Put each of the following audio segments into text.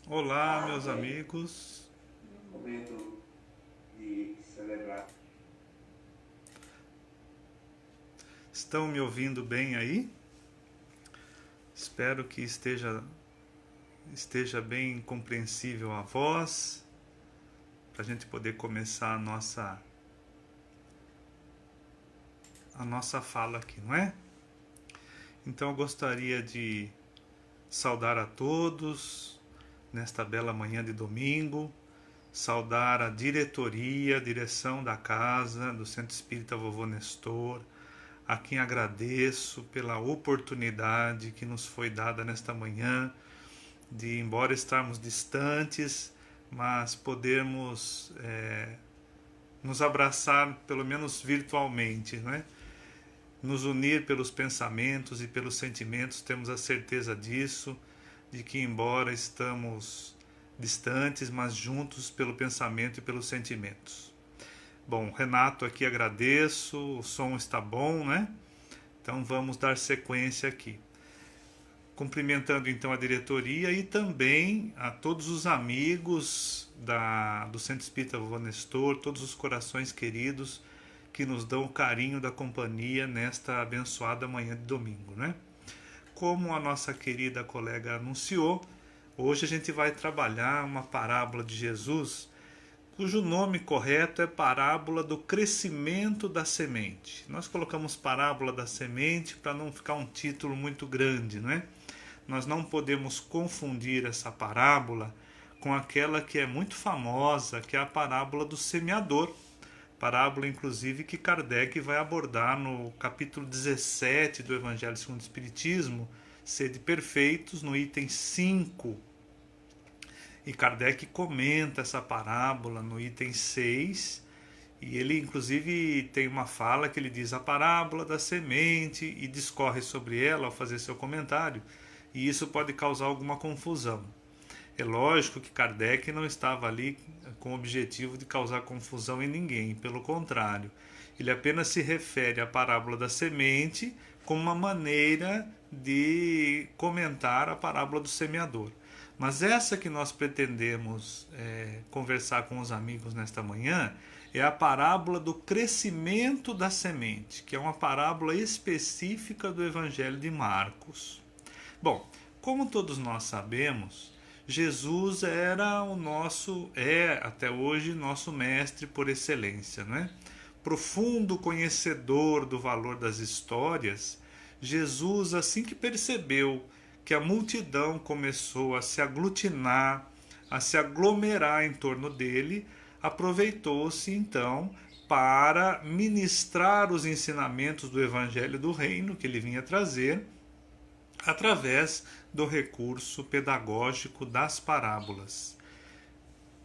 Olá, meus amigos. Momento de celebrar. Estão me ouvindo bem aí? Espero que esteja bem compreensível a voz, para a gente poder começar a nossa fala aqui, não é? Então eu gostaria de saudar a todos nesta bela manhã de domingo, saudar a diretoria, a direção da casa, do Centro Espírita Vovô Nestor, a quem agradeço pela oportunidade que nos foi dada nesta manhã de, embora estarmos distantes, mas podermos nos abraçar pelo menos virtualmente, né? Nos unir pelos pensamentos e pelos sentimentos, temos a certeza disso, de que embora estamos distantes, mas juntos pelo pensamento e pelos sentimentos. Bom, Renato aqui agradeço, o som está bom, né? Então vamos dar sequência aqui. Cumprimentando então a diretoria e também a todos os amigos do Centro Espírita Vovô Nestor, todos os corações queridos que nos dão o carinho da companhia nesta abençoada manhã de domingo, né? Como a nossa querida colega anunciou, hoje a gente vai trabalhar uma parábola de Jesus cujo nome correto é parábola do crescimento da semente. Nós colocamos parábola da semente para não ficar um título muito grande, não é? Nós não podemos confundir essa parábola com aquela que é muito famosa, que é a parábola do semeador. Parábola, inclusive, que Kardec vai abordar no capítulo 17 do Evangelho segundo o Espiritismo, Sede Perfeitos, no item 5. E Kardec comenta essa parábola no item 6, e ele inclusive tem uma fala que ele diz a parábola da semente e discorre sobre ela ao fazer seu comentário, e isso pode causar alguma confusão. É lógico que Kardec não estava ali com o objetivo de causar confusão em ninguém, pelo contrário, ele apenas se refere à parábola da semente como uma maneira de comentar a parábola do semeador. Mas essa que nós pretendemos conversar com os amigos nesta manhã é a parábola do crescimento da semente, que é uma parábola específica do Evangelho de Marcos. Bom, como todos nós sabemos, Jesus é até hoje nosso mestre por excelência, né? Profundo conhecedor do valor das histórias, Jesus, assim que percebeu que a multidão começou a se aglutinar, a se aglomerar em torno dele, aproveitou-se então para ministrar os ensinamentos do Evangelho do Reino que ele vinha trazer através do recurso pedagógico das parábolas.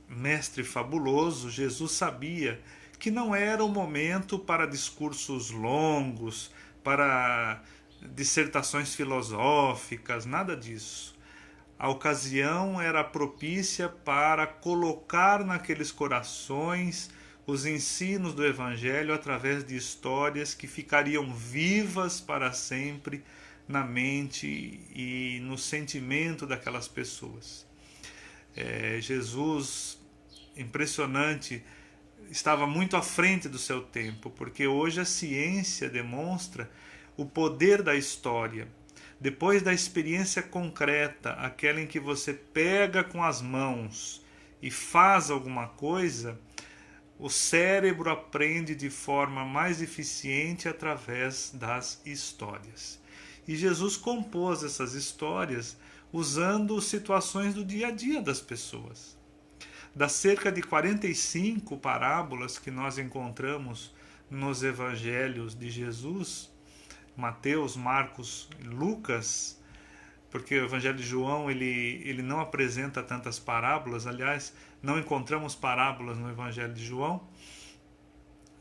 Mestre fabuloso, Jesus sabia que não era o momento para discursos longos, para dissertações filosóficas, nada disso. A ocasião era propícia para colocar naqueles corações os ensinos do Evangelho através de histórias que ficariam vivas para sempre na mente e no sentimento daquelas pessoas. Jesus, impressionante, estava muito à frente do seu tempo, porque hoje a ciência demonstra o poder da história. Depois da experiência concreta, aquela em que você pega com as mãos e faz alguma coisa, o cérebro aprende de forma mais eficiente através das histórias. E Jesus compôs essas histórias usando situações do dia a dia das pessoas. Das cerca de 45 parábolas que nós encontramos nos evangelhos de Jesus, Mateus, Marcos e Lucas, porque o Evangelho de João ele não apresenta tantas parábolas, aliás, não encontramos parábolas no Evangelho de João.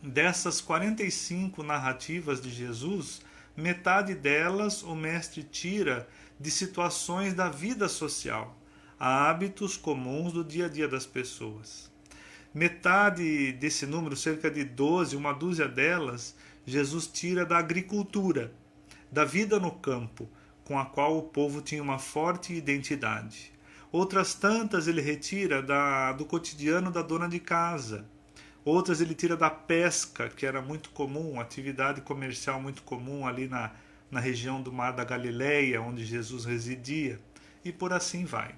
Dessas 45 narrativas de Jesus, metade delas o mestre tira de situações da vida social, hábitos comuns do dia a dia das pessoas. Metade desse número, cerca de 12, uma dúzia delas, Jesus tira da agricultura, da vida no campo, com a qual o povo tinha uma forte identidade. Outras tantas ele retira do cotidiano da dona de casa. Outras ele tira da pesca, que era muito comum, atividade comercial muito comum ali na região do Mar da Galileia, onde Jesus residia, e por assim vai.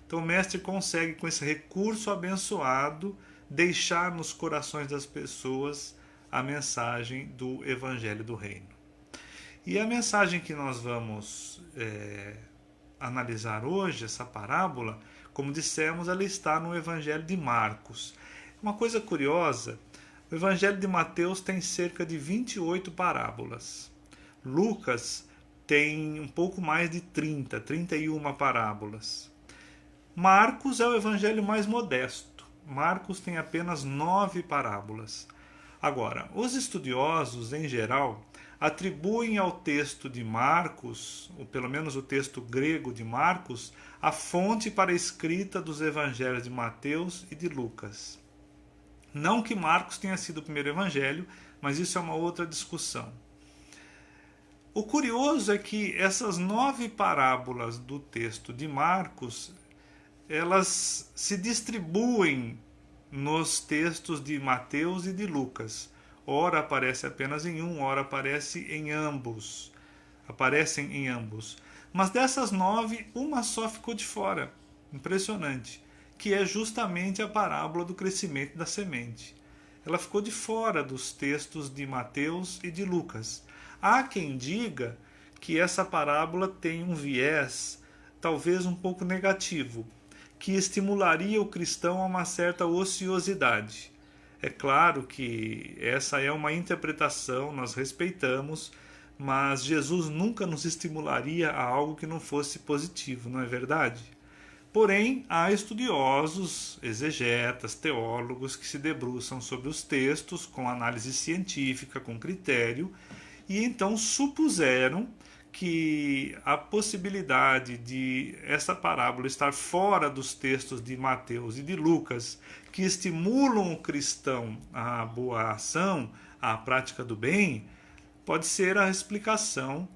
Então o mestre consegue, com esse recurso abençoado, deixar nos corações das pessoas a mensagem do Evangelho do Reino. E a mensagem que nós vamos analisar hoje, essa parábola, como dissemos, ela está no Evangelho de Marcos. Uma coisa curiosa, o Evangelho de Mateus tem cerca de 28 parábolas. Lucas tem um pouco mais de 31 parábolas. Marcos é o evangelho mais modesto. Marcos tem apenas 9 parábolas. Agora, os estudiosos, em geral, atribuem ao texto de Marcos, ou pelo menos o texto grego de Marcos, a fonte para a escrita dos evangelhos de Mateus e de Lucas. Não que Marcos tenha sido o primeiro evangelho, mas isso é uma outra discussão. O curioso é que essas 9 parábolas do texto de Marcos, elas se distribuem nos textos de Mateus e de Lucas. Ora aparece apenas em um, ora aparece em ambos. Aparecem em ambos. Mas dessas 9, uma só ficou de fora. Impressionante. Que é justamente a parábola do crescimento da semente. Ela ficou de fora dos textos de Mateus e de Lucas. Há quem diga que essa parábola tem um viés, talvez um pouco negativo, que estimularia o cristão a uma certa ociosidade. É claro que essa é uma interpretação, nós respeitamos, mas Jesus nunca nos estimularia a algo que não fosse positivo, não é verdade? Porém, há estudiosos, exegetas, teólogos que se debruçam sobre os textos com análise científica, com critério, e então supuseram que a possibilidade de essa parábola estar fora dos textos de Mateus e de Lucas, que estimulam o cristão à boa ação, à prática do bem, pode ser a explicação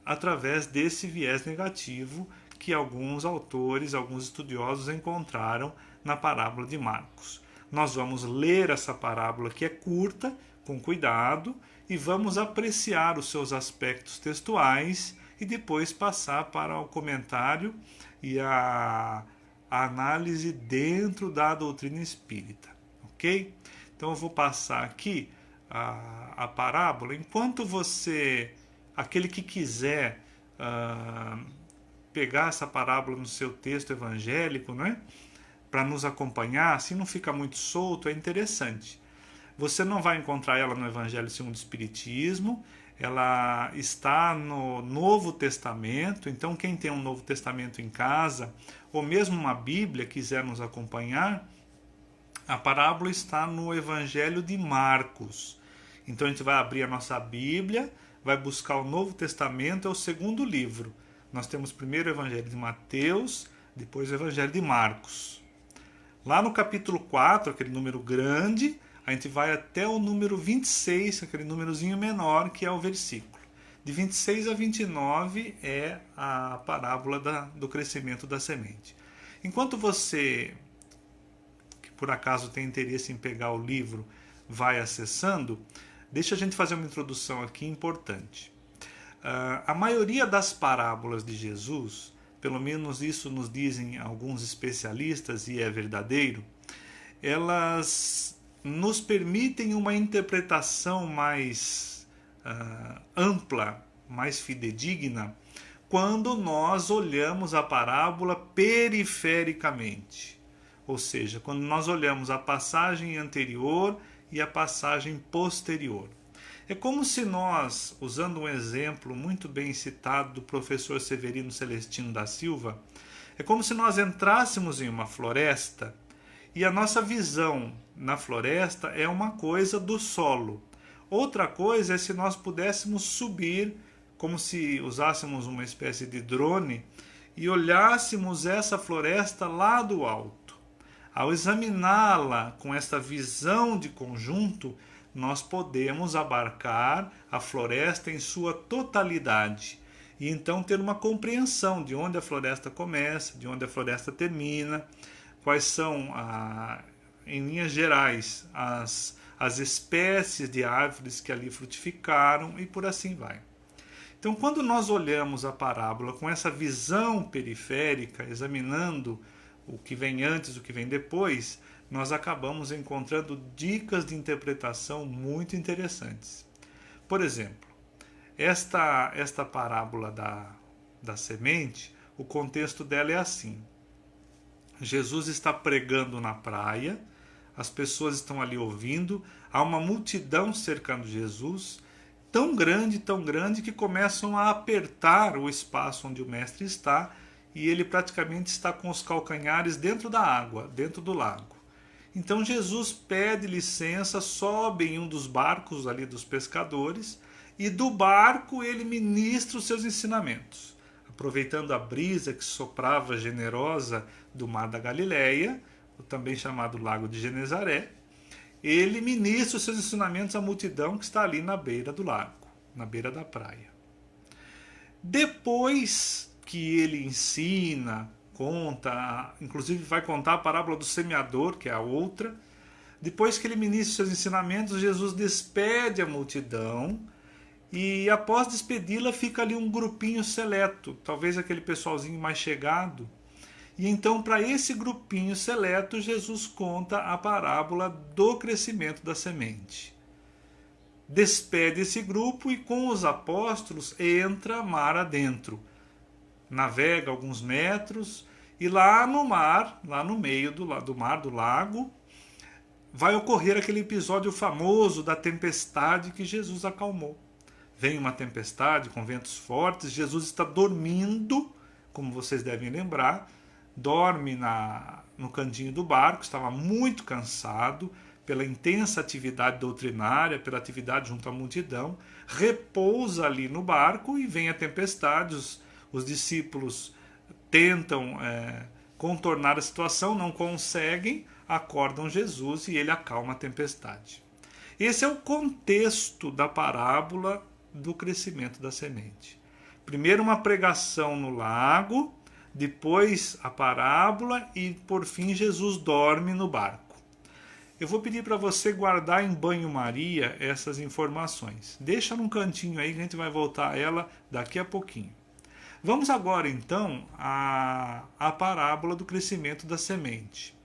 através desse viés negativo que alguns autores, alguns estudiosos encontraram na parábola de Marcos. Nós vamos ler essa parábola que é curta, com cuidado, e vamos apreciar os seus aspectos textuais e depois passar para o comentário e a análise dentro da doutrina espírita, ok? Então eu vou passar aqui a parábola. Enquanto aquele que quiser pegar essa parábola no seu texto evangélico, né, para nos acompanhar, assim não fica muito solto, é interessante. Você não vai encontrar ela no Evangelho segundo o Espiritismo, ela está no Novo Testamento, então quem tem um Novo Testamento em casa, ou mesmo uma Bíblia, quiser nos acompanhar, a parábola está no Evangelho de Marcos. Então a gente vai abrir a nossa Bíblia, vai buscar o Novo Testamento, é o segundo livro. Nós temos primeiro o Evangelho de Mateus, depois o Evangelho de Marcos. Lá no capítulo 4, aquele número grande, a gente vai até o número 26, aquele númerozinho menor, que é o versículo. De 26 a 29 é a parábola do crescimento da semente. Enquanto você, que por acaso tem interesse em pegar o livro, vai acessando, deixa a gente fazer uma introdução aqui importante. A maioria das parábolas de Jesus, pelo menos isso nos dizem alguns especialistas e é verdadeiro, elas nos permitem uma interpretação mais ampla, mais fidedigna, quando nós olhamos a parábola perifericamente. Ou seja, quando nós olhamos a passagem anterior e a passagem posterior. É como se nós, usando um exemplo muito bem citado do professor Severino Celestino da Silva, é como se nós entrássemos em uma floresta e a nossa visão na floresta é uma coisa do solo. Outra coisa é se nós pudéssemos subir, como se usássemos uma espécie de drone, e olhássemos essa floresta lá do alto. Ao examiná-la com esta visão de conjunto, nós podemos abarcar a floresta em sua totalidade e então ter uma compreensão de onde a floresta começa, de onde a floresta termina, quais são, em linhas gerais, as espécies de árvores que ali frutificaram e por assim vai. Então, quando nós olhamos a parábola com essa visão periférica, examinando o que vem antes, o que vem depois, nós acabamos encontrando dicas de interpretação muito interessantes. Por exemplo, esta parábola da semente, o contexto dela é assim. Jesus está pregando na praia, as pessoas estão ali ouvindo, há uma multidão cercando Jesus, tão grande, que começam a apertar o espaço onde o mestre está, e ele praticamente está com os calcanhares dentro da água, dentro do lago. Então Jesus pede licença, sobe em um dos barcos ali dos pescadores, e do barco ele ministra os seus ensinamentos. Aproveitando a brisa que soprava generosa do mar da Galileia, também chamado Lago de Genezaré, ele ministra os seus ensinamentos à multidão que está ali na beira do lago, na beira da praia. Depois que ele ensina, conta, inclusive vai contar a parábola do semeador, que é a outra, depois que ele ministra os seus ensinamentos, Jesus despede a multidão e após despedi-la fica ali um grupinho seleto, talvez aquele pessoalzinho mais chegado. E então, para esse grupinho seleto, Jesus conta a parábola do crescimento da semente. Despede esse grupo e com os apóstolos entra mar adentro. Navega alguns metros e lá no mar, lá no meio do mar, do lago, vai ocorrer aquele episódio famoso da tempestade que Jesus acalmou. Vem uma tempestade com ventos fortes, Jesus está dormindo, como vocês devem lembrar, dorme no cantinho do barco, estava muito cansado pela intensa atividade doutrinária, pela atividade junto à multidão, repousa ali no barco e vem a tempestade, os discípulos tentam contornar a situação, não conseguem, acordam Jesus e ele acalma a tempestade. Esse é o contexto da parábola do crescimento da semente. Primeiro uma pregação no lago, depois a parábola e por fim Jesus dorme no barco. Eu vou pedir para você guardar em banho-maria essas informações. Deixa num cantinho aí que a gente vai voltar a ela daqui a pouquinho. Vamos agora então à parábola do crescimento da semente.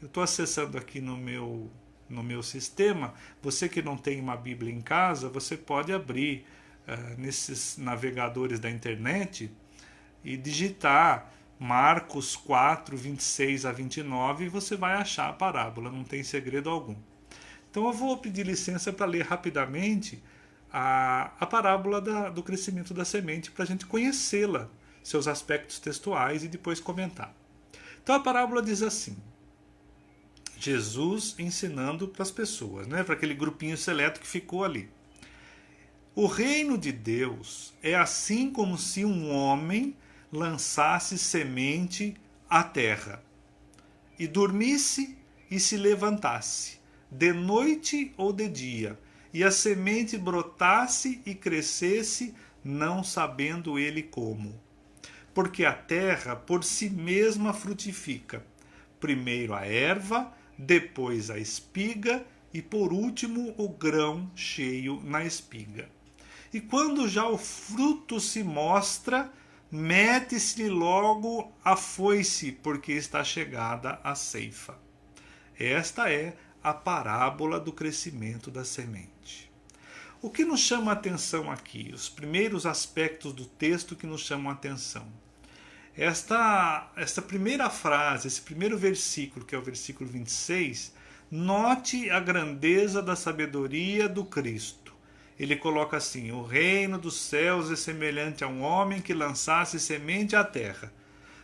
Eu estou acessando aqui no meu sistema. Você que não tem uma Bíblia em casa, você pode abrir nesses navegadores da internet e digitar Marcos 4, 26 a 29 e você vai achar a parábola, não tem segredo algum. Então eu vou pedir licença para ler rapidamente a parábola do crescimento da semente para a gente conhecê-la, seus aspectos textuais e depois comentar. Então a parábola diz assim: Jesus ensinando para as pessoas, para aquele grupinho seleto que ficou ali. O reino de Deus é assim como se um homem lançasse semente à terra, e dormisse e se levantasse, de noite ou de dia, e a semente brotasse e crescesse, não sabendo ele como. Porque a terra por si mesma frutifica, primeiro a erva, depois a espiga, e por último o grão cheio na espiga. E quando já o fruto se mostra, mete-se logo a foice, porque está chegada a ceifa. Esta é a parábola do crescimento da semente. O que nos chama a atenção aqui? Os primeiros aspectos do texto que nos chamam a atenção. Esta primeira frase, esse primeiro versículo, que é o versículo 26, note a grandeza da sabedoria do Cristo. Ele coloca assim: o reino dos céus é semelhante a um homem que lançasse semente à terra.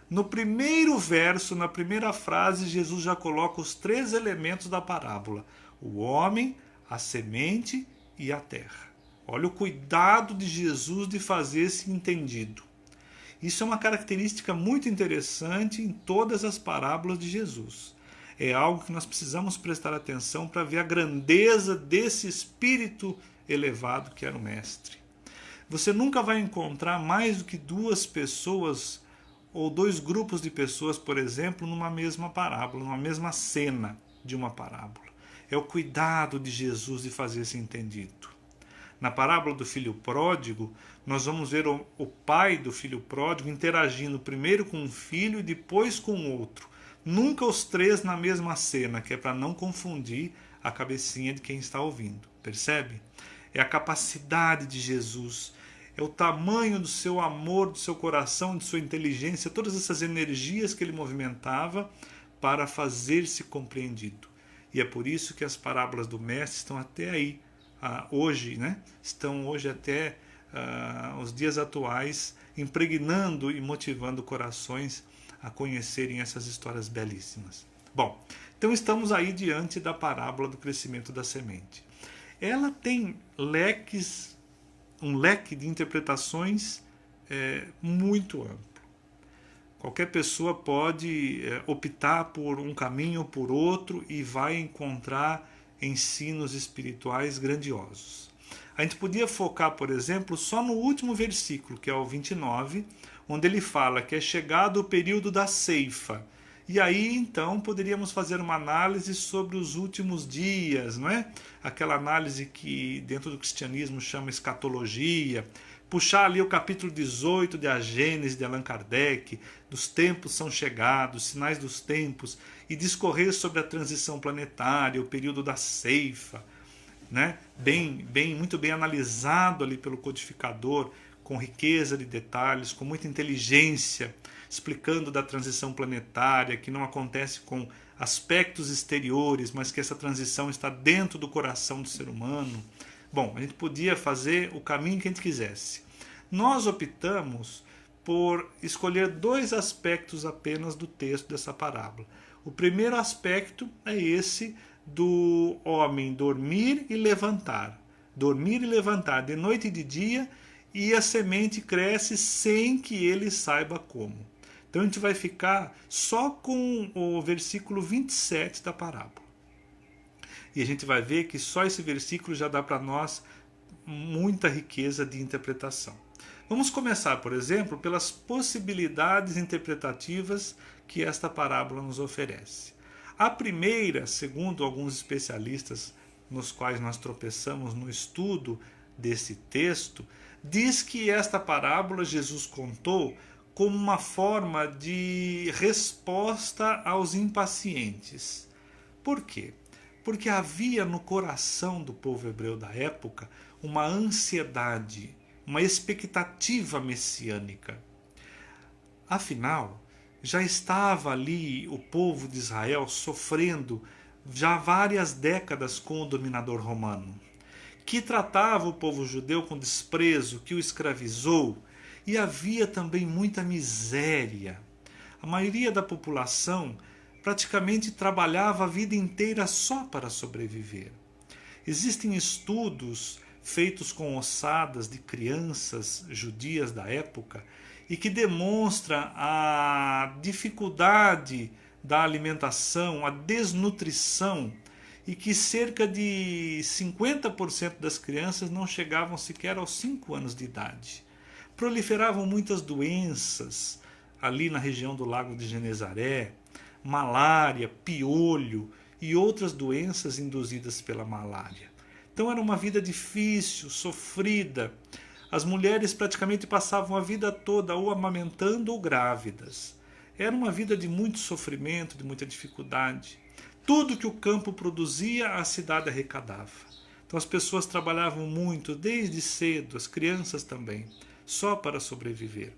No primeiro verso, na primeira frase, Jesus já coloca os três elementos da parábola: o homem, a semente e a terra. Olha o cuidado de Jesus de fazer esse entendido. Isso é uma característica muito interessante em todas as parábolas de Jesus. É algo que nós precisamos prestar atenção para ver a grandeza desse espírito elevado que era o mestre. Você nunca vai encontrar mais do que duas pessoas ou dois grupos de pessoas, por exemplo, numa mesma parábola, numa mesma cena de uma parábola. É o cuidado de Jesus de fazer esse entendido. Na parábola do filho pródigo, nós vamos ver o pai do filho pródigo interagindo primeiro com um filho e depois com o outro. Nunca os três na mesma cena, que é para não confundir a cabecinha de quem está ouvindo. Percebe? É a capacidade de Jesus, é o tamanho do seu amor, do seu coração, de sua inteligência, todas essas energias que ele movimentava para fazer-se compreendido. E é por isso que as parábolas do Mestre estão até aí, hoje, né? Estão hoje até os dias atuais, impregnando e motivando corações a conhecerem essas histórias belíssimas. Bom, então estamos aí diante da parábola do crescimento da semente. Ela tem um leque de interpretações muito amplo. Qualquer pessoa pode optar por um caminho ou por outro e vai encontrar ensinos espirituais grandiosos. A gente podia focar, por exemplo, só no último versículo, que é o 29, onde ele fala que é chegado o período da ceifa. E aí, então, poderíamos fazer uma análise sobre os últimos dias, não é? Aquela análise que dentro do cristianismo chama escatologia, puxar ali o capítulo 18 de A Gênese de Allan Kardec, dos tempos são chegados, sinais dos tempos, e discorrer sobre a transição planetária, o período da ceifa, né? Muito bem analisado ali pelo codificador, com riqueza de detalhes, com muita inteligência, explicando da transição planetária, que não acontece com aspectos exteriores, mas que essa transição está dentro do coração do ser humano. Bom, a gente podia fazer o caminho que a gente quisesse. Nós optamos por escolher dois aspectos apenas do texto dessa parábola. O primeiro aspecto é esse do homem dormir e levantar. Dormir e levantar de noite e de dia, e a semente cresce sem que ele saiba como. Então a gente vai ficar só com o versículo 27 da parábola. E a gente vai ver que só esse versículo já dá para nós muita riqueza de interpretação. Vamos começar, por exemplo, pelas possibilidades interpretativas que esta parábola nos oferece. A primeira, segundo alguns especialistas nos quais nós tropeçamos no estudo desse texto, diz que esta parábola Jesus contou como uma forma de resposta aos impacientes. Por quê? Porque havia no coração do povo hebreu da época uma ansiedade, uma expectativa messiânica. Afinal, já estava ali o povo de Israel sofrendo já várias décadas com o dominador romano, que tratava o povo judeu com desprezo, que o escravizou, e havia também muita miséria. A maioria da população praticamente trabalhava a vida inteira só para sobreviver. Existem estudos feitos com ossadas de crianças judias da época e que demonstra a dificuldade da alimentação, a desnutrição, e que cerca de 50% das crianças não chegavam sequer aos 5 anos de idade. Proliferavam muitas doenças ali na região do Lago de Genezaré, malária, piolho e outras doenças induzidas pela malária. Então era uma vida difícil, sofrida. As mulheres praticamente passavam a vida toda ou amamentando ou grávidas. Era uma vida de muito sofrimento, de muita dificuldade. Tudo que o campo produzia, a cidade arrecadava. Então as pessoas trabalhavam muito, desde cedo, as crianças também, só para sobreviver.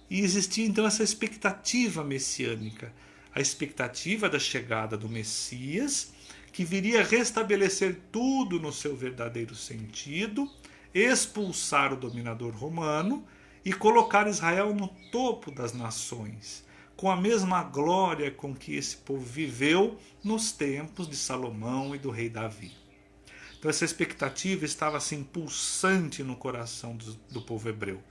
E existia então essa expectativa messiânica, a expectativa da chegada do Messias, que viria restabelecer tudo no seu verdadeiro sentido, expulsar o dominador romano e colocar Israel no topo das nações, com a mesma glória com que esse povo viveu nos tempos de Salomão e do rei Davi. Então essa expectativa estava assim pulsante no coração do povo hebreu.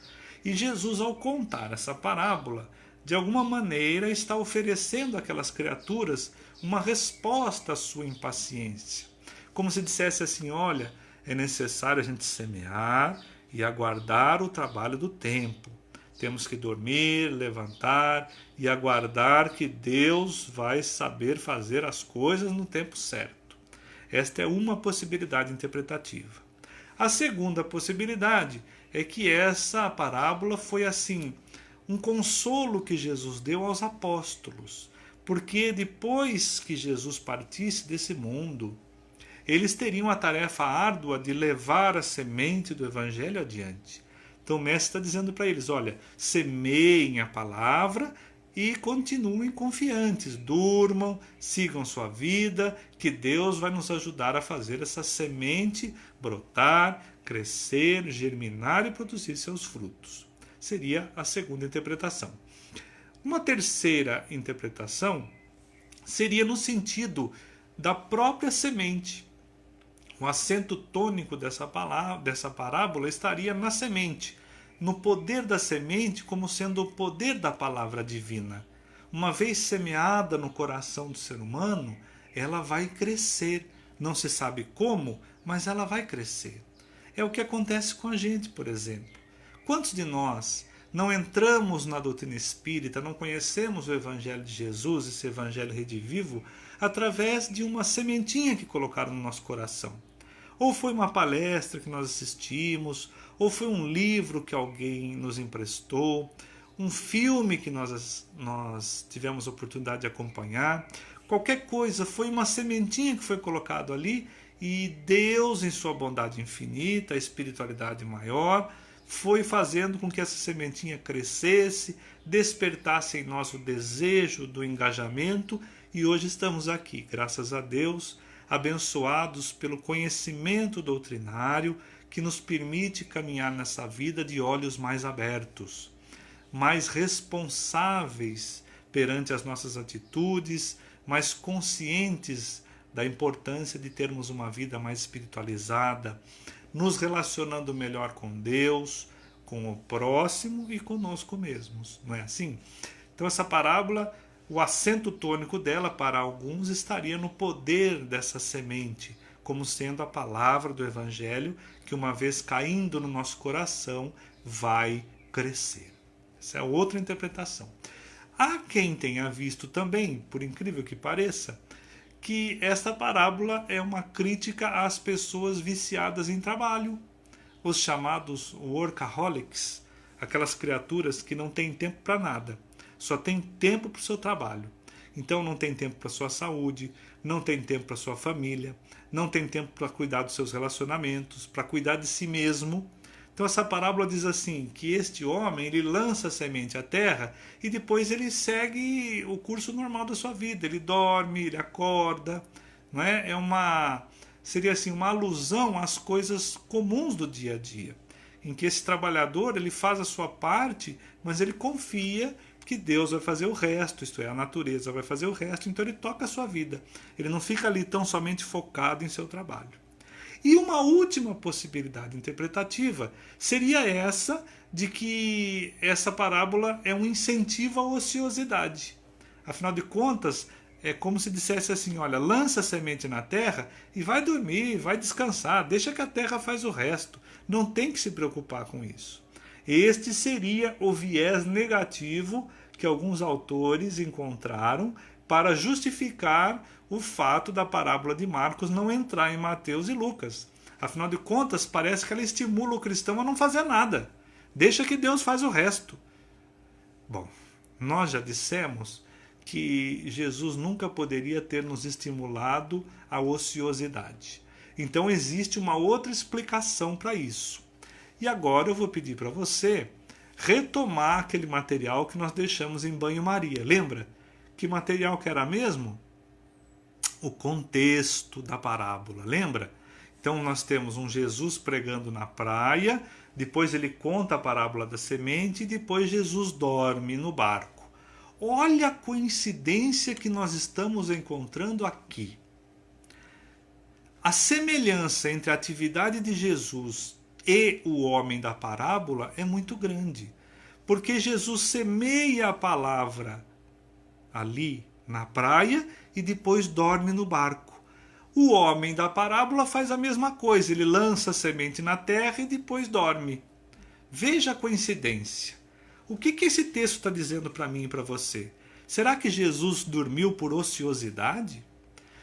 E Jesus, ao contar essa parábola, de alguma maneira está oferecendo àquelas criaturas uma resposta à sua impaciência. Como se dissesse assim, olha, é necessário a gente semear, e aguardar o trabalho do tempo. Temos que dormir, levantar e aguardar que Deus vai saber fazer as coisas no tempo certo. Esta é uma possibilidade interpretativa. A segunda possibilidade é que essa parábola foi assim, um consolo que Jesus deu aos apóstolos, porque depois que Jesus partisse desse mundo, eles teriam a tarefa árdua de levar a semente do evangelho adiante. Então o mestre está dizendo para eles, olha, semeiem a palavra e continuem confiantes, durmam, sigam sua vida, que Deus vai nos ajudar a fazer essa semente brotar, crescer, germinar e produzir seus frutos. Seria a segunda interpretação. Uma terceira interpretação seria no sentido da própria semente. O acento tônico dessa parábola estaria na semente, no poder da semente como sendo o poder da palavra divina. Uma vez semeada no coração do ser humano, ela vai crescer. Não se sabe como, mas ela vai crescer. É o que acontece com a gente, por exemplo. Quantos de nós não entramos na doutrina espírita, não conhecemos o Evangelho de Jesus, esse Evangelho redivivo, através de uma sementinha que colocaram no nosso coração? Ou foi uma palestra que nós assistimos, ou foi um livro que alguém nos emprestou, um filme que nós tivemos a oportunidade de acompanhar. Qualquer coisa, foi uma sementinha que foi colocado ali e Deus, em sua bondade infinita, a espiritualidade maior, foi fazendo com que essa sementinha crescesse, despertasse em nós o desejo do engajamento e hoje estamos aqui, graças a Deus, abençoados pelo conhecimento doutrinário que nos permite caminhar nessa vida de olhos mais abertos, mais responsáveis perante as nossas atitudes, mais conscientes da importância de termos uma vida mais espiritualizada, nos relacionando melhor com Deus, com o próximo e conosco mesmos, não é assim? Então essa parábola, o acento tônico dela para alguns estaria no poder dessa semente, como sendo a palavra do Evangelho que uma vez caindo no nosso coração vai crescer. Essa é outra interpretação. Há quem tenha visto também, por incrível que pareça, que esta parábola é uma crítica às pessoas viciadas em trabalho, os chamados workaholics, aquelas criaturas que não têm tempo para nada, só tem tempo para o seu trabalho. Então não tem tempo para sua saúde, não tem tempo para sua família, não tem tempo para cuidar dos seus relacionamentos, para cuidar de si mesmo. Então essa parábola diz assim, que este homem ele lança a semente à terra e depois ele segue o curso normal da sua vida. Ele dorme, ele acorda, não é? Seria assim uma alusão às coisas comuns do dia a dia, em que esse trabalhador ele faz a sua parte, mas ele confia que Deus vai fazer o resto, isto é, a natureza vai fazer o resto, então ele toca a sua vida. Ele não fica ali tão somente focado em seu trabalho. E uma última possibilidade interpretativa seria essa de que essa parábola é um incentivo à ociosidade. Afinal de contas, é como se dissesse assim, olha, lança a semente na terra e vai dormir, vai descansar, deixa que a terra faz o resto. Não tem que se preocupar com isso. Este seria o viés negativo que alguns autores encontraram para justificar o fato da parábola de Marcos não entrar em Mateus e Lucas. Afinal de contas, parece que ela estimula o cristão a não fazer nada. Deixa que Deus faz o resto. Bom, nós já dissemos que Jesus nunca poderia ter nos estimulado à ociosidade. Então existe uma outra explicação para isso. E agora eu vou pedir para você retomar aquele material que nós deixamos em banho-maria. Lembra? Que material que era mesmo? O contexto da parábola, lembra? Então nós temos um Jesus pregando na praia, depois ele conta a parábola da semente e depois Jesus dorme no barco. Olha a coincidência que nós estamos encontrando aqui. A semelhança entre a atividade de Jesus e o homem da parábola é muito grande, porque Jesus semeia a palavra ali na praia e depois dorme no barco. O homem da parábola faz a mesma coisa, ele lança a semente na terra e depois dorme. Veja a coincidência. O que esse texto está dizendo para mim e para você? Será que Jesus dormiu por ociosidade?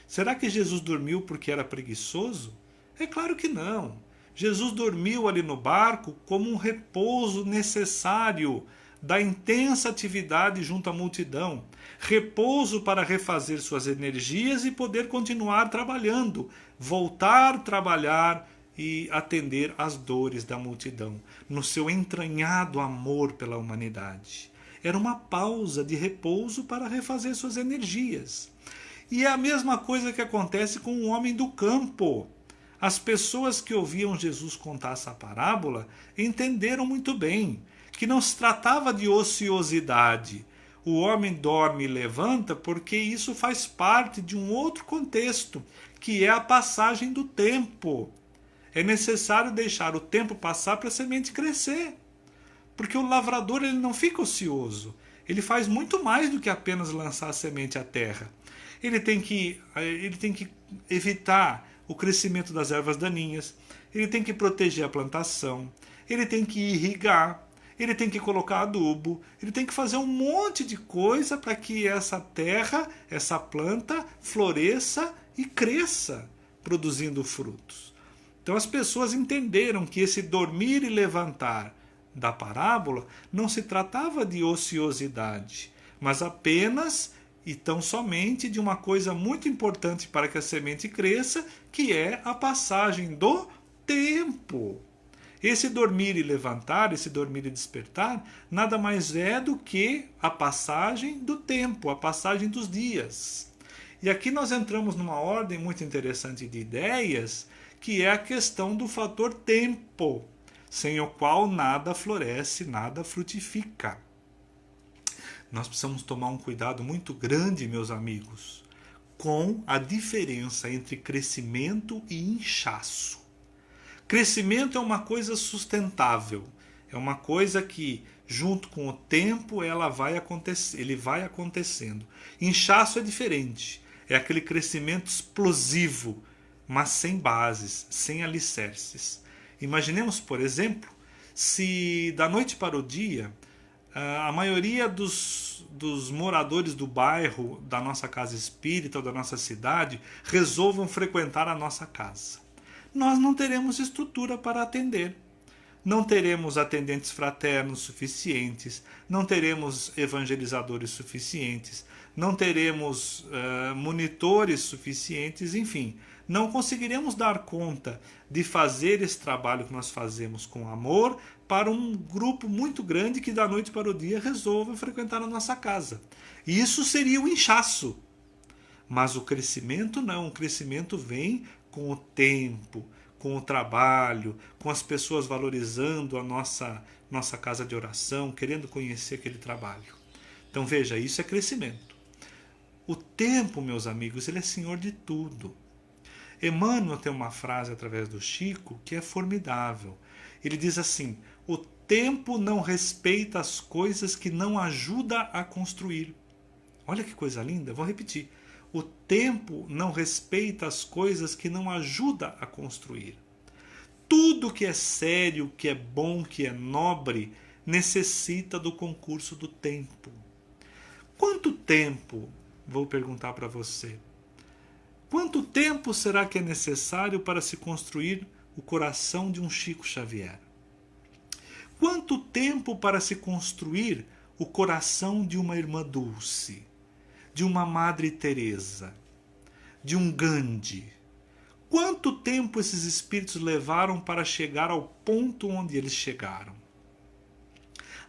Será que Jesus dormiu porque era preguiçoso? É claro que não. Jesus dormiu ali no barco como um repouso necessário da intensa atividade junto à multidão. Repouso para refazer suas energias e poder continuar trabalhando, voltar a trabalhar e atender às dores da multidão, no seu entranhado amor pela humanidade. Era uma pausa de repouso para refazer suas energias. E é a mesma coisa que acontece com o homem do campo. As pessoas que ouviam Jesus contar essa parábola entenderam muito bem que não se tratava de ociosidade. O homem dorme e levanta porque isso faz parte de um outro contexto, que é a passagem do tempo. É necessário deixar o tempo passar para a semente crescer. Porque o lavrador ele não fica ocioso. Ele faz muito mais do que apenas lançar a semente à terra. Ele tem que evitar o crescimento das ervas daninhas, ele tem que proteger a plantação, ele tem que irrigar, ele tem que colocar adubo, ele tem que fazer um monte de coisa para que essa terra, essa planta, floresça e cresça, produzindo frutos. Então as pessoas entenderam que esse dormir e levantar da parábola não se tratava de ociosidade, mas apenas e tão somente de uma coisa muito importante para que a semente cresça, que é a passagem do tempo. Esse dormir e levantar, esse dormir e despertar, nada mais é do que a passagem do tempo, a passagem dos dias. E aqui nós entramos numa ordem muito interessante de ideias, que é a questão do fator tempo, sem o qual nada floresce, nada frutifica. Nós precisamos tomar um cuidado muito grande, meus amigos, com a diferença entre crescimento e inchaço. Crescimento é uma coisa sustentável, é uma coisa que, junto com o tempo, ele vai acontecendo. Inchaço é diferente, é aquele crescimento explosivo, mas sem bases, sem alicerces. Imaginemos, por exemplo, se da noite para o dia a maioria dos moradores do bairro, da nossa casa espírita ou da nossa cidade, resolvam frequentar a nossa casa. Nós não teremos estrutura para atender. Não teremos atendentes fraternos suficientes, não teremos evangelizadores suficientes, não teremos monitores suficientes, enfim. Não conseguiremos dar conta de fazer esse trabalho que nós fazemos com amor para um grupo muito grande que da noite para o dia resolva frequentar a nossa casa. E isso seria o inchaço. Mas o crescimento não. O crescimento vem com o tempo, com o trabalho, com as pessoas valorizando a nossa casa de oração, querendo conhecer aquele trabalho. Então veja, isso é crescimento. O tempo, meus amigos, ele é senhor de tudo. Emmanuel tem uma frase através do Chico que é formidável. Ele diz assim: o tempo não respeita as coisas que não ajuda a construir. Olha que coisa linda, vou repetir. O tempo não respeita as coisas que não ajuda a construir. Tudo que é sério, que é bom, que é nobre, necessita do concurso do tempo. Quanto tempo, vou perguntar para você, quanto tempo será que é necessário para se construir o coração de um Chico Xavier? Quanto tempo para se construir o coração de uma irmã Dulce, de uma Madre Teresa, de um Gandhi? Quanto tempo esses espíritos levaram para chegar ao ponto onde eles chegaram?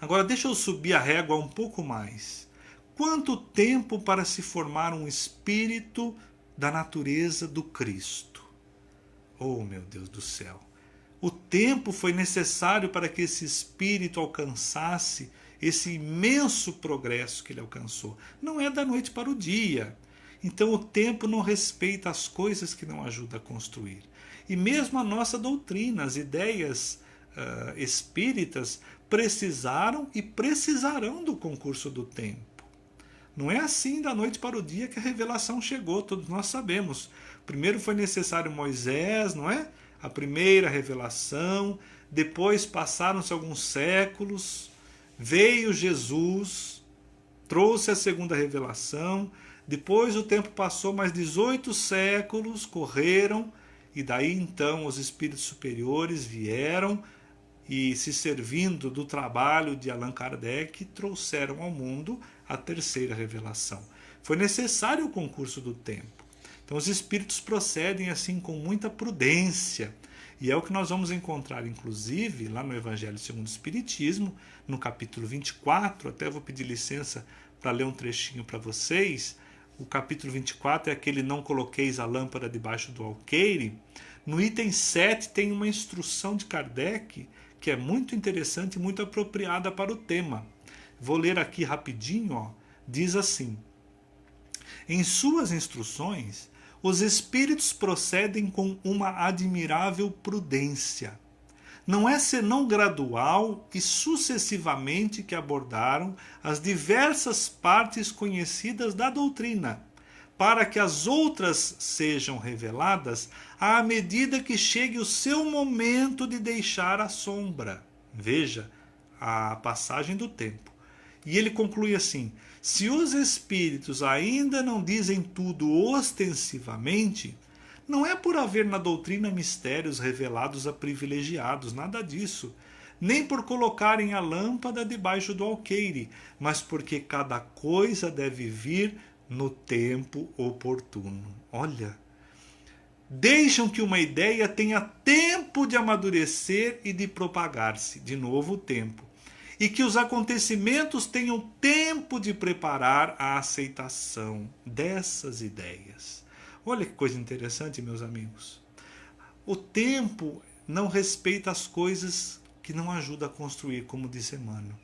Agora deixa eu subir a régua um pouco mais. Quanto tempo para se formar um espírito da natureza do Cristo? Oh, meu Deus do céu! O tempo foi necessário para que esse espírito alcançasse esse imenso progresso que ele alcançou. Não é da noite para o dia. Então o tempo não respeita as coisas que não ajudam a construir. E mesmo a nossa doutrina, as ideias espíritas precisaram e precisarão do concurso do tempo. Não é assim da noite para o dia que a revelação chegou, todos nós sabemos. Primeiro foi necessário Moisés, não é? A primeira revelação, depois passaram-se alguns séculos, veio Jesus, trouxe a segunda revelação, depois o tempo passou, mais 18 séculos correram, e daí então os espíritos superiores vieram e, se servindo do trabalho de Allan Kardec, trouxeram ao mundo a terceira revelação. Foi necessário o concurso do tempo. Então os espíritos procedem assim com muita prudência, e é o que nós vamos encontrar inclusive lá no Evangelho segundo o Espiritismo, no capítulo 24, até vou pedir licença para ler um trechinho para vocês. O capítulo 24 é aquele não coloqueis a lâmpada debaixo do alqueire. No item 7 tem uma instrução de Kardec que é muito interessante e muito apropriada para o tema. Vou ler aqui rapidinho, ó. Diz assim: em suas instruções, os espíritos procedem com uma admirável prudência. Não é senão gradual e sucessivamente que abordaram as diversas partes conhecidas da doutrina, para que as outras sejam reveladas à medida que chegue o seu momento de deixar a sombra. Veja a passagem do tempo. E ele conclui assim: se os espíritos ainda não dizem tudo ostensivamente, não é por haver na doutrina mistérios revelados a privilegiados, nada disso, nem por colocarem a lâmpada debaixo do alqueire, mas porque cada coisa deve vir no tempo oportuno. Olha, deixam que uma ideia tenha tempo de amadurecer e de propagar-se, de novo o tempo, e que os acontecimentos tenham tempo de preparar a aceitação dessas ideias. Olha que coisa interessante, meus amigos. O tempo não respeita as coisas que não ajuda a construir, como disse Emmanuel.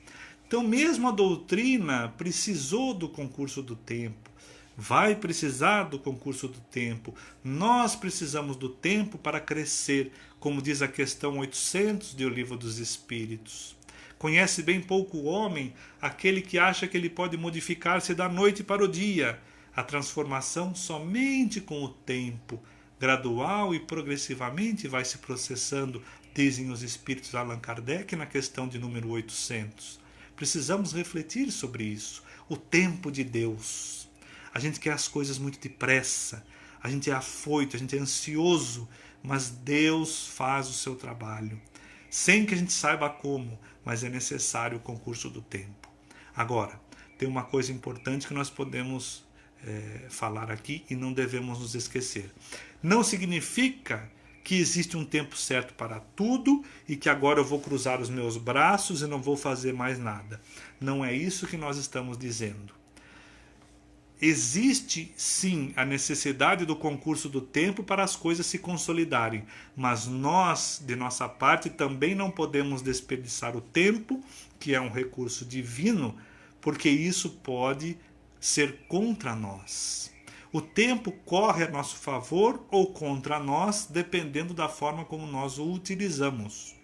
Então, mesmo a doutrina precisou do concurso do tempo, vai precisar do concurso do tempo. Nós precisamos do tempo para crescer, como diz a questão 800 do Livro dos Espíritos. Conhece bem pouco o homem aquele que acha que ele pode modificar-se da noite para o dia. A transformação somente com o tempo, gradual e progressivamente, vai se processando, dizem os espíritos de Allan Kardec na questão de número 800. Precisamos refletir sobre isso. O tempo de Deus. A gente quer as coisas muito depressa, a gente é afoito, a gente é ansioso, mas Deus faz o seu trabalho, sem que a gente saiba como, mas é necessário o concurso do tempo. Agora, tem uma coisa importante que nós podemos falar aqui e não devemos nos esquecer. Não significa que existe um tempo certo para tudo e que agora eu vou cruzar os meus braços e não vou fazer mais nada. Não é isso que nós estamos dizendo. Existe sim a necessidade do concurso do tempo para as coisas se consolidarem, mas nós, de nossa parte, também não podemos desperdiçar o tempo, que é um recurso divino, porque isso pode ser contra nós. O tempo corre a nosso favor ou contra nós, dependendo da forma como nós o utilizamos.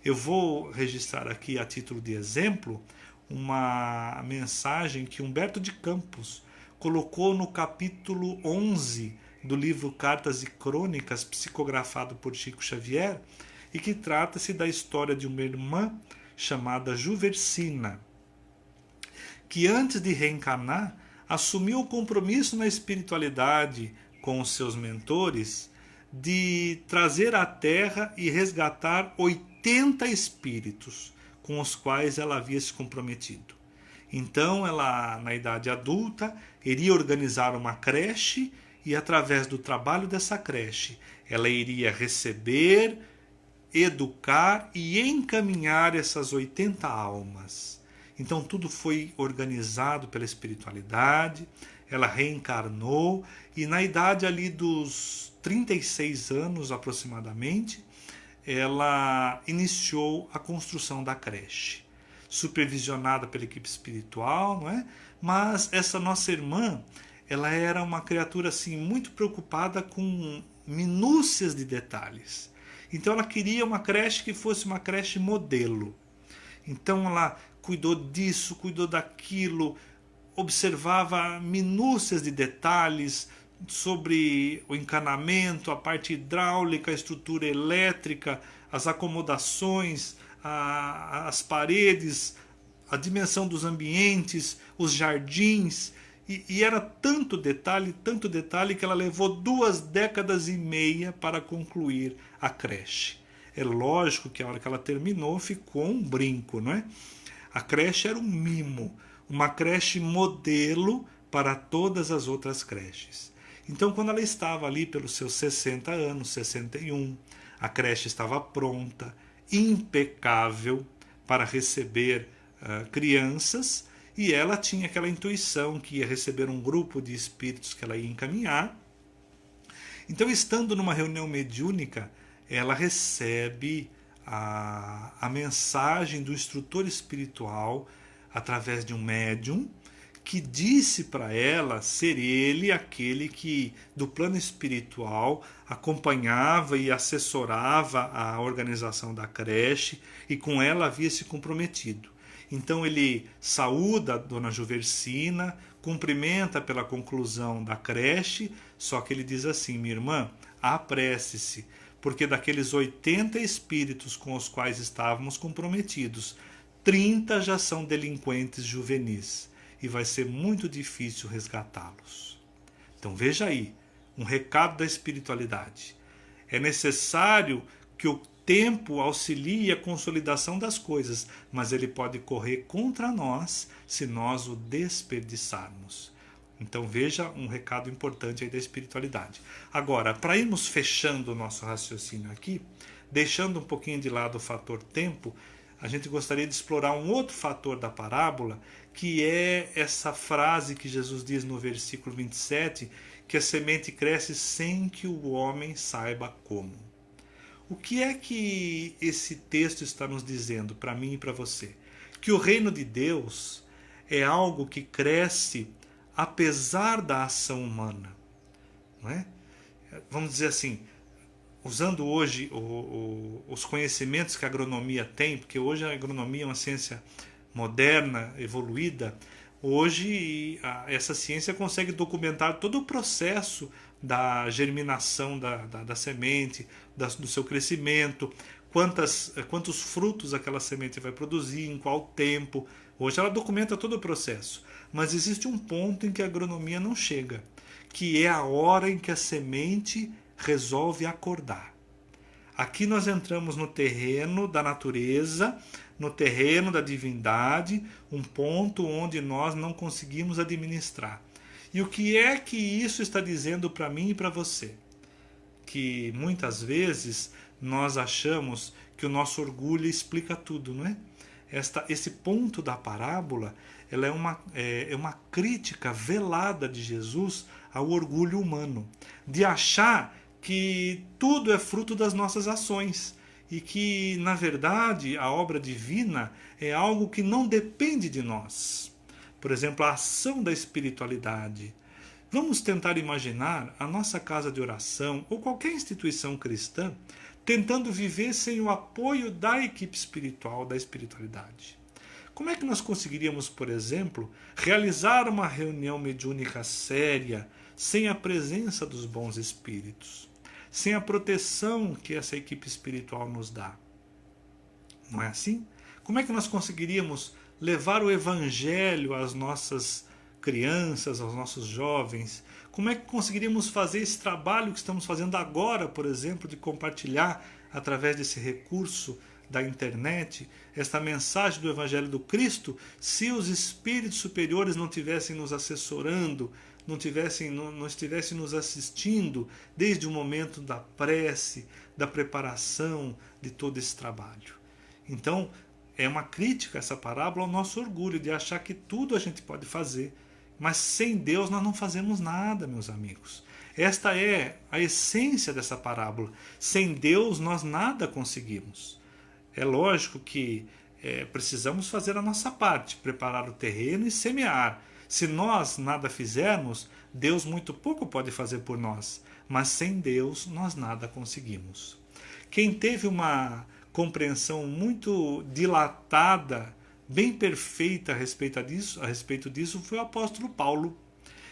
Eu vou registrar aqui, a título de exemplo, uma mensagem que Humberto de Campos colocou no capítulo 11 do livro Cartas e Crônicas, psicografado por Chico Xavier, e que trata-se da história de uma irmã chamada Juversina, que antes de reencarnar, assumiu o compromisso na espiritualidade com os seus mentores de trazer à Terra e resgatar 80 espíritos com os quais ela havia se comprometido. Então, ela, na idade adulta, iria organizar uma creche e, através do trabalho dessa creche, ela iria receber, educar e encaminhar essas 80 almas. Então, tudo foi organizado pela espiritualidade, ela reencarnou e, na idade ali dos 36 anos aproximadamente, ela iniciou a construção da creche, supervisionada pela equipe espiritual, não é? Mas essa nossa irmã, ela era uma criatura assim muito preocupada com minúcias de detalhes. Então ela queria uma creche que fosse uma creche modelo. Então ela cuidou disso, cuidou daquilo, observava minúcias de detalhes sobre o encanamento, a parte hidráulica, a estrutura elétrica, as acomodações, as paredes, a dimensão dos ambientes, os jardins, e era tanto detalhe que ela levou 2 décadas e meia para concluir a creche. É lógico que a hora que ela terminou ficou um brinco, não é? A creche era um mimo, uma creche modelo para todas as outras creches. Então, quando ela estava ali pelos seus 60 anos, 61, a creche estava pronta, impecável para receber crianças, e ela tinha aquela intuição que ia receber um grupo de espíritos que ela ia encaminhar. Então, estando numa reunião mediúnica, ela recebe a mensagem do instrutor espiritual através de um médium que disse para ela ser ele aquele que, do plano espiritual, acompanhava e assessorava a organização da creche e com ela havia se comprometido. Então ele saúda a dona Juversina, cumprimenta pela conclusão da creche, só que ele diz assim: minha irmã, apresse-se, porque daqueles 80 espíritos com os quais estávamos comprometidos, 30 já são delinquentes juvenis e vai ser muito difícil resgatá-los. Então veja aí, um recado da espiritualidade. É necessário que o tempo auxilie a consolidação das coisas, mas ele pode correr contra nós se nós o desperdiçarmos. Então veja um recado importante aí da espiritualidade. Agora, para irmos fechando o nosso raciocínio aqui, deixando um pouquinho de lado o fator tempo, a gente gostaria de explorar um outro fator da parábola, que é essa frase que Jesus diz no versículo 27, que a semente cresce sem que o homem saiba como. O que é que esse texto está nos dizendo para mim e para você? Que o reino de Deus é algo que cresce apesar da ação humana, não é? Vamos dizer assim, usando hoje os conhecimentos que a agronomia tem, porque hoje a agronomia é uma ciência moderna, evoluída, hoje essa ciência consegue documentar todo o processo da germinação da semente, do seu crescimento, quantos frutos aquela semente vai produzir, em qual tempo. Hoje ela documenta todo o processo. Mas existe um ponto em que a agronomia não chega, que é a hora em que a semente resolve acordar. Aqui nós entramos no terreno da natureza, no terreno da divindade, um ponto onde nós não conseguimos administrar. E o que é que isso está dizendo para mim e para você? Que muitas vezes nós achamos que o nosso orgulho explica tudo, não é? Esse ponto da parábola, ela é uma crítica velada de Jesus ao orgulho humano, de achar que tudo é fruto das nossas ações e que, na verdade, a obra divina é algo que não depende de nós. Por exemplo, a ação da espiritualidade. Vamos tentar imaginar a nossa casa de oração ou qualquer instituição cristã tentando viver sem o apoio da equipe espiritual, da espiritualidade. Como é que nós conseguiríamos, por exemplo, realizar uma reunião mediúnica séria sem a presença dos bons espíritos, sem a proteção que essa equipe espiritual nos dá? Não é assim? Como é que nós conseguiríamos levar o evangelho às nossas crianças, aos nossos jovens? Como é que conseguiríamos fazer esse trabalho que estamos fazendo agora, por exemplo, de compartilhar através desse recurso da internet esta mensagem do Evangelho do Cristo, se os espíritos superiores não estivessem nos assessorando, não estivessem nos assistindo desde o momento da prece, da preparação de todo esse trabalho? Então, é uma crítica essa parábola ao nosso orgulho de achar que tudo a gente pode fazer, mas sem Deus nós não fazemos nada, meus amigos. Esta é a essência dessa parábola. Sem Deus nós nada conseguimos. É lógico que precisamos fazer a nossa parte, preparar o terreno e semear. Se nós nada fizermos, Deus muito pouco pode fazer por nós, mas sem Deus nós nada conseguimos. Quem teve uma compreensão muito dilatada bem perfeita a respeito disso foi o apóstolo Paulo.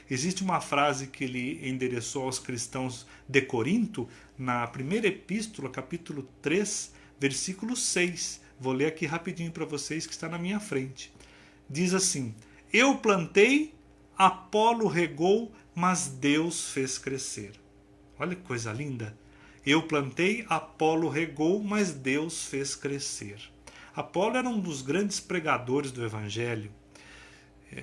Existe uma frase que ele endereçou aos cristãos de Corinto, na primeira epístola, capítulo 3, versículo 6. Vou ler aqui rapidinho para vocês, que está na minha frente. Diz assim: eu plantei, Apolo regou, mas Deus fez crescer. Olha que coisa linda. Eu plantei, Apolo regou, mas Deus fez crescer. Apolo era um dos grandes pregadores do Evangelho,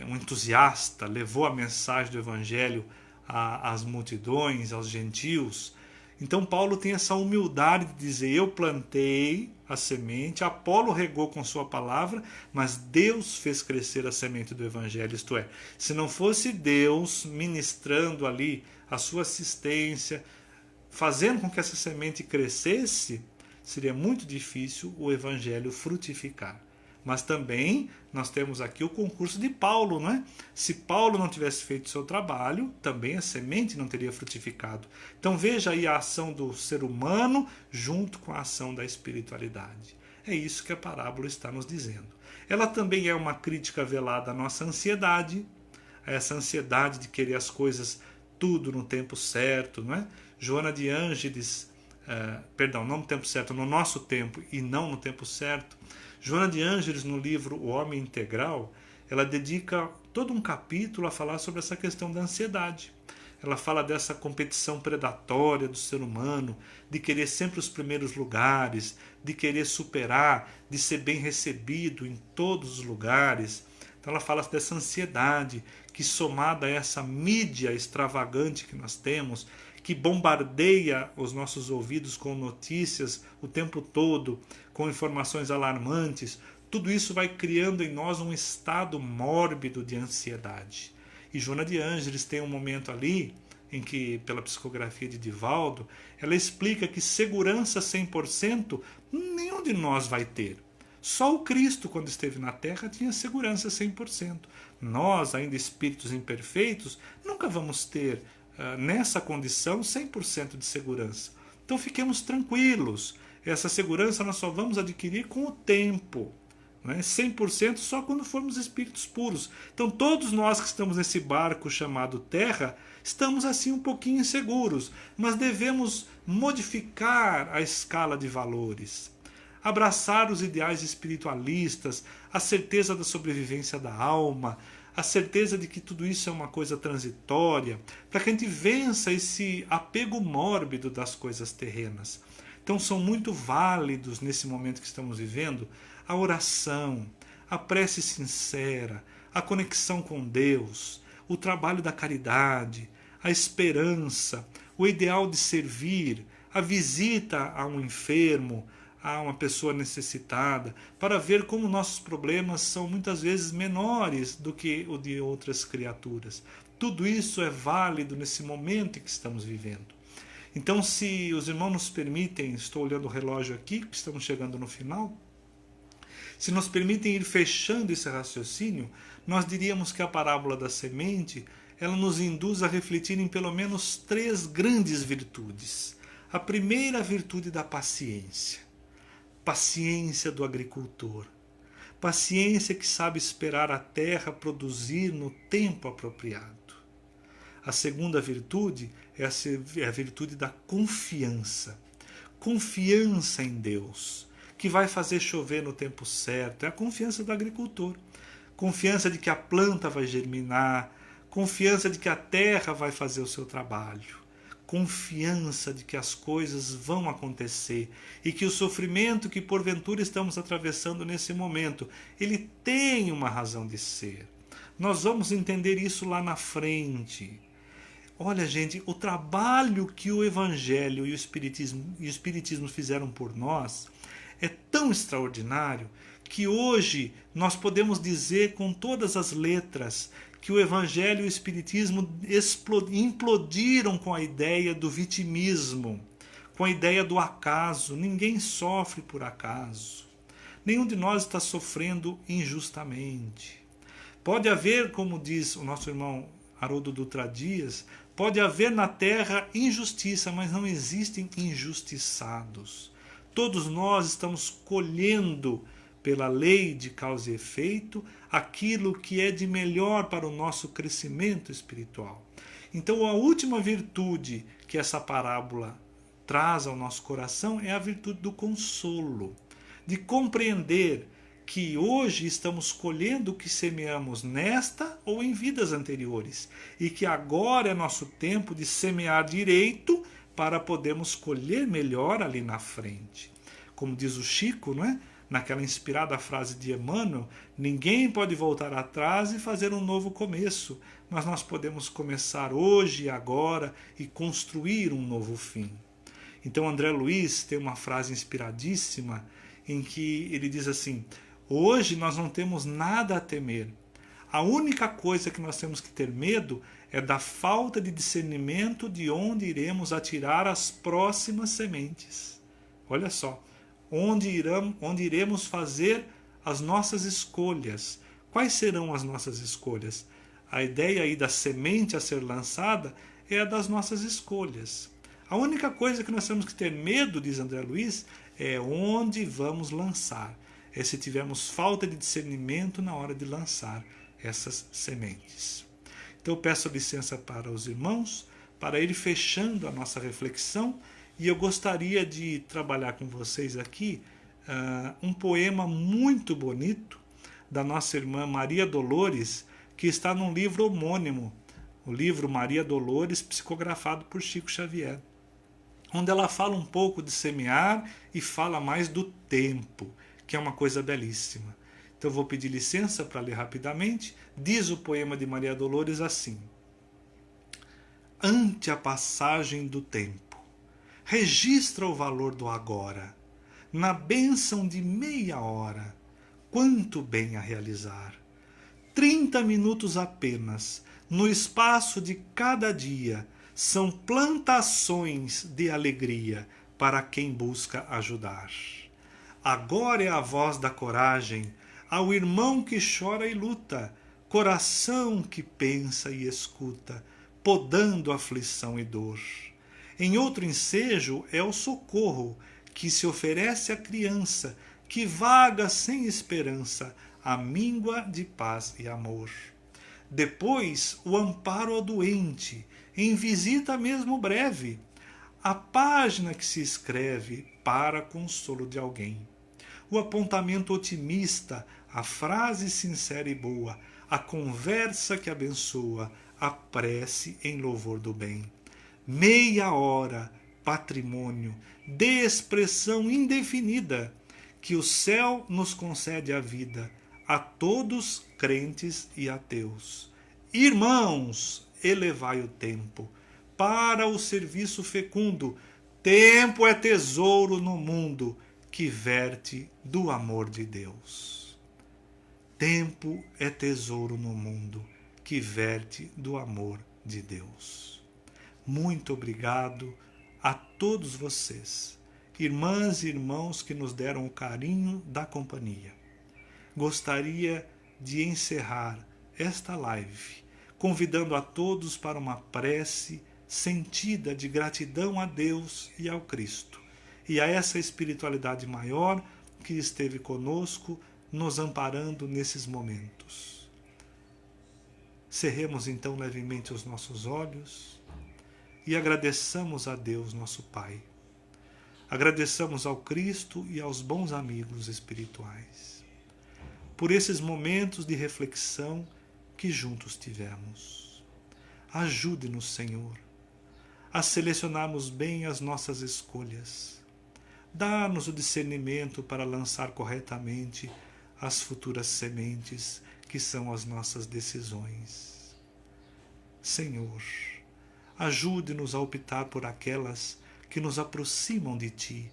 um entusiasta, levou a mensagem do Evangelho às multidões, aos gentios. Então Paulo tem essa humildade de dizer: eu plantei a semente, Apolo regou com sua palavra, mas Deus fez crescer a semente do Evangelho. Isto é, se não fosse Deus ministrando ali a sua assistência, fazendo com que essa semente crescesse, seria muito difícil o Evangelho frutificar. Mas também nós temos aqui o concurso de Paulo, não é? Se Paulo não tivesse feito o seu trabalho, também a semente não teria frutificado. Então veja aí a ação do ser humano junto com a ação da espiritualidade. É isso que a parábola está nos dizendo. Ela também é uma crítica velada à nossa ansiedade, a essa ansiedade de querer as coisas tudo no tempo certo, não é? Joana de Ângeles, não no tempo certo, no nosso tempo e não no tempo certo. Joana de Ângeles, no livro O Homem Integral, ela dedica todo um capítulo a falar sobre essa questão da ansiedade. Ela fala dessa competição predatória do ser humano, de querer sempre os primeiros lugares, de querer superar, de ser bem recebido em todos os lugares. Então ela fala dessa ansiedade que, somada a essa mídia extravagante que nós temos, que bombardeia os nossos ouvidos com notícias o tempo todo, com informações alarmantes, tudo isso vai criando em nós um estado mórbido de ansiedade. E Joana de Ângeles tem um momento ali em que, pela psicografia de Divaldo, ela explica que segurança 100% nenhum de nós vai ter. Só o Cristo, quando esteve na Terra, tinha segurança 100%. Nós, ainda espíritos imperfeitos, nunca vamos ter nessa condição 100% de segurança. Então fiquemos tranquilos. Essa segurança nós só vamos adquirir com o tempo, né? 100% só quando formos espíritos puros. Então todos nós que estamos nesse barco chamado Terra, estamos assim um pouquinho inseguros, mas devemos modificar a escala de valores, abraçar os ideais espiritualistas, a certeza da sobrevivência da alma, a certeza de que tudo isso é uma coisa transitória, para que a gente vença esse apego mórbido das coisas terrenas. Então são muito válidos nesse momento que estamos vivendo a oração, a prece sincera, a conexão com Deus, o trabalho da caridade, a esperança, o ideal de servir, a visita a um enfermo, a uma pessoa necessitada, para ver como nossos problemas são muitas vezes menores do que o de outras criaturas. Tudo isso é válido nesse momento em que estamos vivendo. Então, se os irmãos nos permitem, estou olhando o relógio aqui, estamos chegando no final, se nos permitem ir fechando esse raciocínio, nós diríamos que a parábola da semente, ela nos induz a refletir em pelo menos 3 grandes virtudes. A primeira, a virtude da paciência. Paciência do agricultor, paciência que sabe esperar a terra produzir no tempo apropriado. A segunda virtude é a virtude da confiança, confiança em Deus, que vai fazer chover no tempo certo. É a confiança do agricultor, confiança de que a planta vai germinar, confiança de que a terra vai fazer o seu trabalho, confiança de que as coisas vão acontecer e que o sofrimento que porventura estamos atravessando nesse momento, ele tem uma razão de ser. Nós vamos entender isso lá na frente. Olha, gente, o trabalho que o Evangelho e o Espiritismo fizeram por nós é tão extraordinário que hoje nós podemos dizer com todas as letras que o Evangelho e o Espiritismo implodiram com a ideia do vitimismo, com a ideia do acaso. Ninguém sofre por acaso. Nenhum de nós está sofrendo injustamente. Pode haver, como diz o nosso irmão Haroldo Dutra Dias, pode haver na terra injustiça, mas não existem injustiçados. Todos nós estamos colhendo pela lei de causa e efeito, aquilo que é de melhor para o nosso crescimento espiritual. Então, a última virtude que essa parábola traz ao nosso coração é a virtude do consolo, de compreender que hoje estamos colhendo o que semeamos nesta ou em vidas anteriores, e que agora é nosso tempo de semear direito para podermos colher melhor ali na frente. Como diz o Chico, não é? Naquela inspirada frase de Emmanuel, ninguém pode voltar atrás e fazer um novo começo, mas nós podemos começar hoje e agora e construir um novo fim. Então André Luiz tem uma frase inspiradíssima em que ele diz assim: hoje nós não temos nada a temer. A única coisa que nós temos que ter medo é da falta de discernimento de onde iremos atirar as próximas sementes. Olha só, onde iremos fazer as nossas escolhas. Quais serão as nossas escolhas? A ideia aí da semente a ser lançada é a das nossas escolhas. A única coisa que nós temos que ter medo, diz André Luiz, é onde vamos lançar. É se tivermos falta de discernimento na hora de lançar essas sementes. Então eu peço licença para os irmãos, para ir fechando a nossa reflexão, e eu gostaria de trabalhar com vocês aqui um poema muito bonito da nossa irmã Maria Dolores, que está num livro homônimo, o livro Maria Dolores, psicografado por Chico Xavier, onde ela fala um pouco de semear e fala mais do tempo, que é uma coisa belíssima. Então eu vou pedir licença para ler rapidamente. Diz o poema de Maria Dolores assim: ante a passagem do tempo, registra o valor do agora, na bênção de meia hora, quanto bem a realizar. 30 minutos apenas, no espaço de cada dia, são plantações de alegria para quem busca ajudar. Agora é a voz da coragem, ao irmão que chora e luta, coração que pensa e escuta, podando aflição e dor. Em outro ensejo é o socorro, que se oferece à criança, que vaga sem esperança, a míngua de paz e amor. Depois, o amparo ao doente, em visita mesmo breve, a página que se escreve para consolo de alguém. O apontamento otimista, a frase sincera e boa, a conversa que abençoa, a prece em louvor do bem. Meia hora, patrimônio, de expressão indefinida, que o céu nos concede a vida, a todos crentes e ateus. Irmãos, elevai o tempo para o serviço fecundo. Tempo é tesouro no mundo que verte do amor de Deus. Tempo é tesouro no mundo que verte do amor de Deus. Muito obrigado a todos vocês, irmãs e irmãos que nos deram o carinho da companhia. Gostaria de encerrar esta live convidando a todos para uma prece sentida de gratidão a Deus e ao Cristo, e a essa espiritualidade maior que esteve conosco, nos amparando nesses momentos. Cerremos então levemente os nossos olhos e agradeçamos a Deus, nosso Pai. Agradeçamos ao Cristo e aos bons amigos espirituais por esses momentos de reflexão que juntos tivemos. Ajude-nos, Senhor, a selecionarmos bem as nossas escolhas. Dá-nos o discernimento para lançar corretamente as futuras sementes que são as nossas decisões. Senhor, ajude-nos a optar por aquelas que nos aproximam de Ti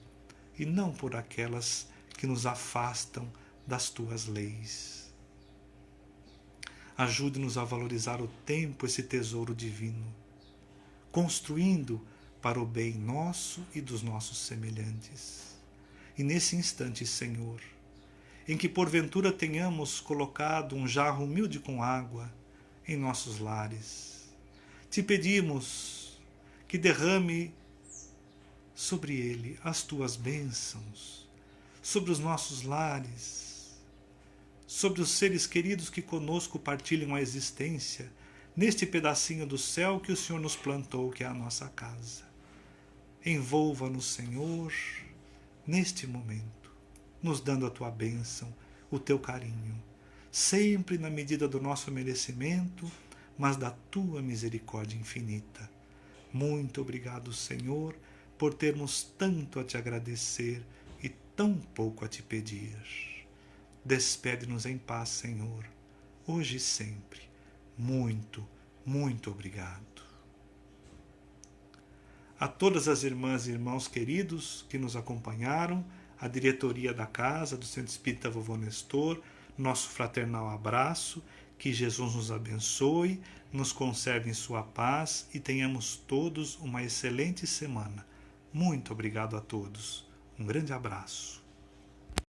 e não por aquelas que nos afastam das Tuas leis. Ajude-nos a valorizar o tempo, esse tesouro divino, construindo para o bem nosso e dos nossos semelhantes. E nesse instante, Senhor, em que porventura tenhamos colocado um jarro humilde com água em nossos lares, Te pedimos que derrame sobre ele as Tuas bênçãos, sobre os nossos lares, sobre os seres queridos que conosco partilham a existência, neste pedacinho do céu que o Senhor nos plantou, que é a nossa casa. Envolva-nos, Senhor, neste momento, nos dando a tua bênção, o teu carinho, sempre na medida do nosso merecimento, mas da tua misericórdia infinita. Muito obrigado, Senhor, por termos tanto a te agradecer e tão pouco a te pedir. Despede-nos em paz, Senhor, hoje e sempre. Muito, muito obrigado. A todas as irmãs e irmãos queridos que nos acompanharam, a diretoria da casa, do Centro Espírita Vovô Nestor, nosso fraternal abraço, que Jesus nos abençoe, nos conserve em sua paz e tenhamos todos uma excelente semana. Muito obrigado a todos. Um grande abraço.